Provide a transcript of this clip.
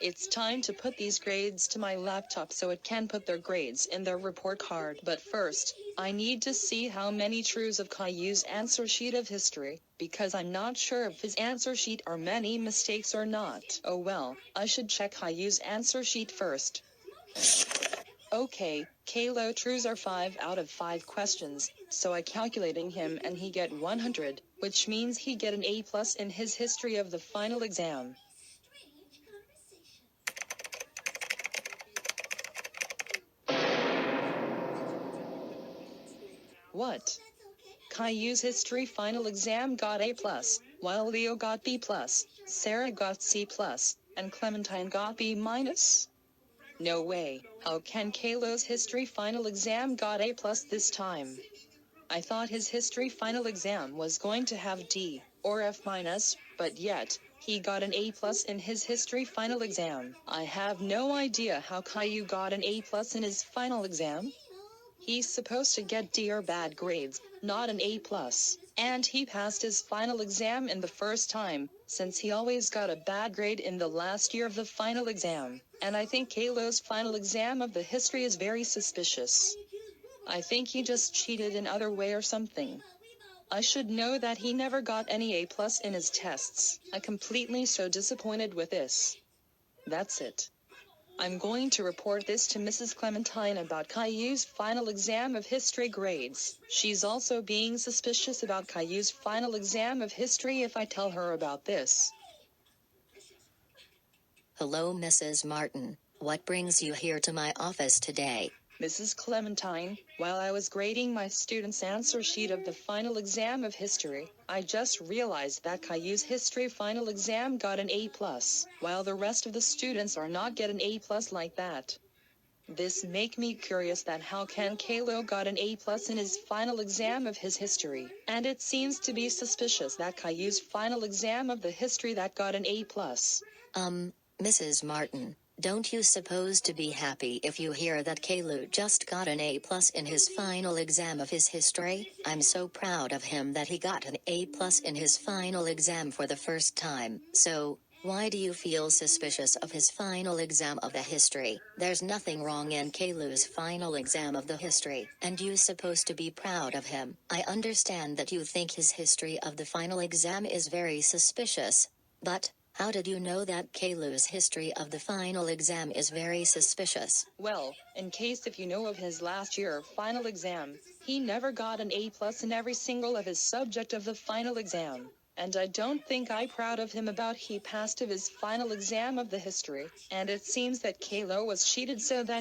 It's time to put these grades to my laptop so it can put their grades in their report card. But first, I need to see how many truths of Caillou's answer sheet of history, because I'm not sure if his answer sheet are many mistakes or not. Oh well, I should check Caillou's answer sheet first. Okay, Caillou truths are 5 out of 5 questions, so I calculating him and he get 100, which means he get an A+ in his history of the final exam. What? Caillou's history final exam got A+, while Leo got B+, Sarah got C+, and Clementine got B-. No way, how can Caillou's history final exam got A+ this time? I thought his history final exam was going to have D, or F-, but yet, he got an A+ in his history final exam. I have no idea how Caillou got an A+ in his final exam. He's supposed to get D or bad grades, not an A+. And he passed his final exam in the first time, since he always got a bad grade in the last year of the final exam. And I think Caillou's final exam of the history is very suspicious. I think he just cheated in other way or something. I should know that he never got any A+ in his tests. I'm completely so disappointed with this. That's it. I'm going to report this to Mrs. Clementine about Caillou's final exam of history grades. She's also being suspicious about Caillou's final exam of history if I tell her about this. Hello, Mrs. Martin. What brings you here to my office today? Mrs. Clementine, while I was grading my students' answer sheet of the final exam of history, I just realized that Caillou's history final exam got an A+, while the rest of the students are not get an A+ like that. This make me curious that how can Caillou got an A+ in his final exam of his history, and it seems to be suspicious that Caillou's final exam of the history that got an A+. Mrs. Martin, don't you suppose to be happy if you hear that Caillou just got an A+ in his final exam of his history? I'm so proud of him that he got an A+ in his final exam for the first time. So, why do you feel suspicious of his final exam of the history? There's nothing wrong in Caillou's final exam of the history, and you're supposed to be proud of him. I understand that you think his history of the final exam is very suspicious, but how did you know that Caillou's history of the final exam is very suspicious? Well, in case if you know of his last year final exam, he never got an A+ in every single of his subject of the final exam. And I don't think I'm proud of him about he passed of his final exam of the history, and it seems that Caillou was cheated so that